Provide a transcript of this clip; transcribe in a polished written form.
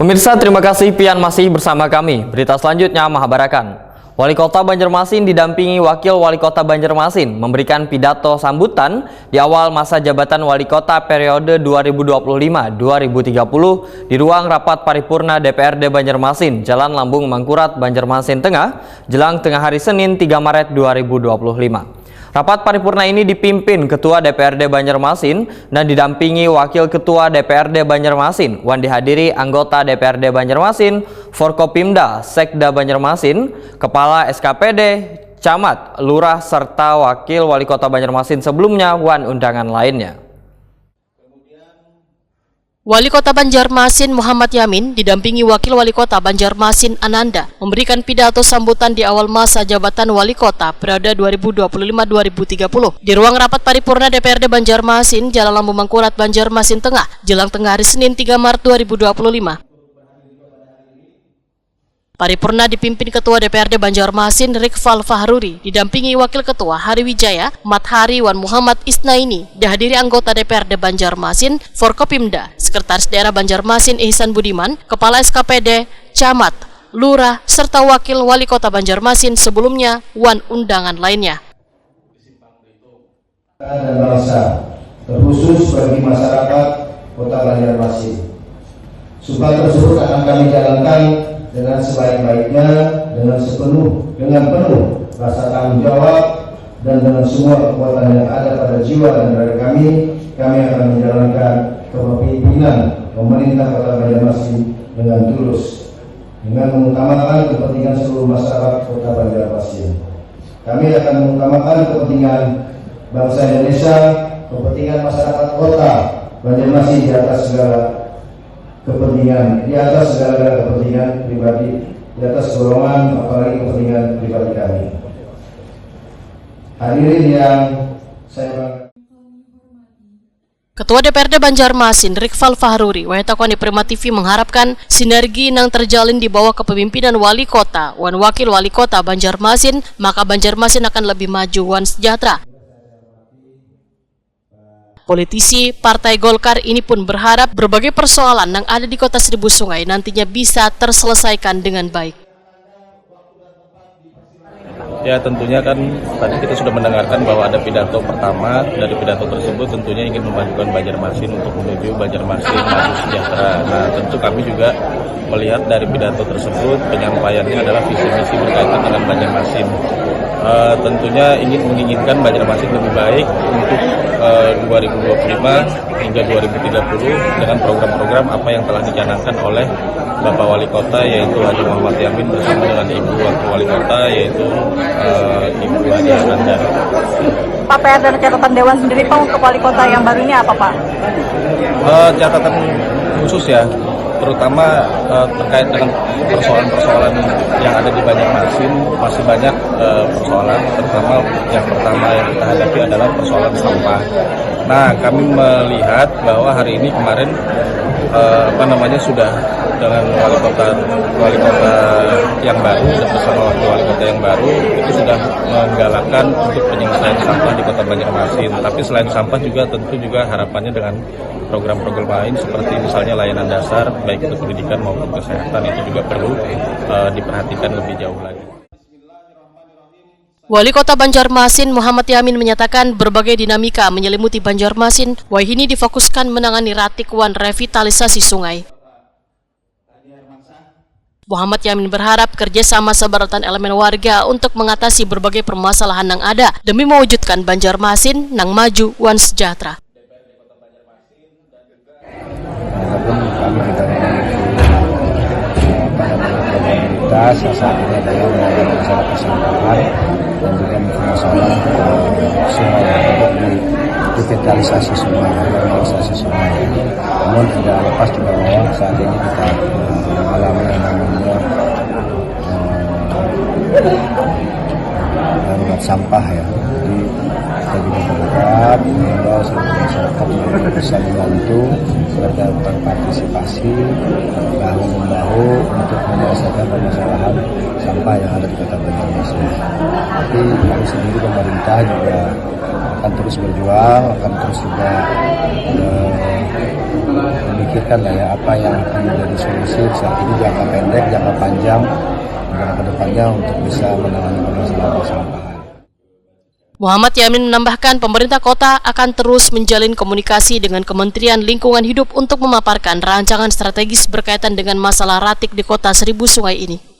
Pemirsa, terima kasih pian masih bersama kami. Berita selanjutnya Mahabarakan. Wali Kota Banjarmasin didampingi Wakil Wali Kota Banjarmasin memberikan pidato sambutan di awal masa jabatan Wali Kota periode 2025-2030 di ruang rapat paripurna DPRD Banjarmasin, Jalan Lambung Mangkurat, Banjarmasin Tengah, jelang tengah hari Senin 3 Maret 2025. Rapat paripurna ini dipimpin Ketua DPRD Banjarmasin dan didampingi Wakil Ketua DPRD Banjarmasin, wan dihadiri anggota DPRD Banjarmasin, Forkopimda, Sekda Banjarmasin, Kepala SKPD, Camat, Lurah, serta Wakil Wali Kota Banjarmasin sebelumnya, wan undangan lainnya. Wali Kota Banjarmasin Muhammad Yamin didampingi Wakil Wali Kota Banjarmasin Ananda memberikan pidato sambutan di awal masa jabatan Wali Kota periode 2025-2030 di ruang rapat paripurna DPRD Banjarmasin, Jalan Lambung Mangkurat, Banjarmasin Tengah, jelang tengah hari Senin 3 Maret 2025. Paripurna dipimpin Ketua DPRD Banjarmasin Rikfal Fahruri, didampingi Wakil Ketua Hari Wijaya, Mathari Wan Muhammad Isnaini, dihadiri anggota DPRD Banjarmasin, Forkopimda, Sekretaris Daerah Banjarmasin Ihsan Budiman, Kepala SKPD, Camat, Lurah, serta Wakil Wali Kota Banjarmasin sebelumnya, wan undangan lainnya. Dan bangsa, terkhusus bagi masyarakat Kota Banjarmasin. Sumpah tersebut akan kami jalankan dengan sebaik-baiknya, dengan penuh rasa tanggung jawab, dan dengan semua kekuatan yang ada pada jiwa dan raga kami akan menjalankan kepemimpinan pemerintah Kota Banjarmasin dengan tulus, dengan mengutamakan kepentingan seluruh masyarakat Kota Banjarmasin. Kami akan mengutamakan kepentingan bangsa Indonesia, kepentingan masyarakat Kota Banjarmasin di atas segala kepentingan, di atas segala kepentingan pribadi, di atas golongan, apalagi kepentingan pribadi kami. Hadirin yang saya banggakan. Ketua DPRD Banjarmasin Rikfal Fahruri, Wahetakoni Prima TV mengharapkan sinergi yang terjalin di bawah kepemimpinan Wali Kota, wan Wakil Wali Kota Banjarmasin, maka Banjarmasin akan lebih maju wan sejahtera. Politisi Partai Golkar ini pun berharap berbagai persoalan yang ada di Kota Seribu Sungai nantinya bisa terselesaikan dengan baik. Ya, tentunya kan tadi kita sudah mendengarkan bahwa ada pidato pertama. Dari pidato tersebut tentunya ingin memajukan Banjarmasin untuk menuju Banjarmasin maju sejahtera. Nah, tentu kami juga melihat dari pidato tersebut penyampaiannya adalah visi misi berkaitan dengan Banjarmasin. Tentunya menginginkan Banjarmasin lebih baik untuk 2025 hingga 2030 dengan program-program apa yang telah dicanangkan oleh Bapak Wali Kota, yaitu Haji Muhammad Yamin bersama dengan Ibu Wakil Wali Kota, yaitu Ibu Haji Ananda. Pak, PR dan catatan Dewan sendiri Pak untuk Wali Kota yang baru ini apa Pak? Catatan khusus ya, terutama terkait dengan persoalan-persoalan yang ada di Banjarmasin, masih banyak persoalan, terutama yang pertama yang kita hadapi adalah persoalan sampah. Nah, kami melihat bahwa hari ini kemarin sudah dengan wali kota yang baru dan bersama wali kota yang baru itu sudah menggalakkan untuk penyelesaian sampah di Kota Banjarmasin. Tapi selain sampah juga tentu juga harapannya dengan program-program lain seperti misalnya layanan dasar baik itu pendidikan maupun kesehatan itu juga perlu diperhatikan lebih jauh lagi. Wali Kota Banjarmasin Muhammad Yamin menyatakan berbagai dinamika menyelimuti Banjarmasin, ini difokuskan menangani ratik wan revitalisasi sungai. Muhammad Yamin berharap kerjasama sebaratan elemen warga untuk mengatasi berbagai permasalahan yang ada demi mewujudkan Banjarmasin yang maju wan sejahtera. Salah satunya adalah mengenai masalah kesampahan dan juga masalah sungai untuk revitalisasi sungai, Namun tidak lepas juga bahwa saat ini kita mengalami yang namanya darurat sampah ya. Jadi kita juga berharap mengimbau seluruh masyarakat yang bisa membantu serta berpartisipasi bahu-membahu untuk menyelesaikan permasalahan sampah yang ada di Kota Banjarmasin. Tapi kami sendiri pemerintah juga akan terus berjuang, akan terus juga memiliki memikirkan lah ya apa yang akan menjadi solusi saat ini jangka pendek, jangka panjang, dan ke depannya untuk bisa menangani masalah sampah. Muhammad Yamin menambahkan pemerintah kota akan terus menjalin komunikasi dengan Kementerian Lingkungan Hidup untuk memaparkan rancangan strategis berkaitan dengan masalah ratik di kota Seribu Sungai ini.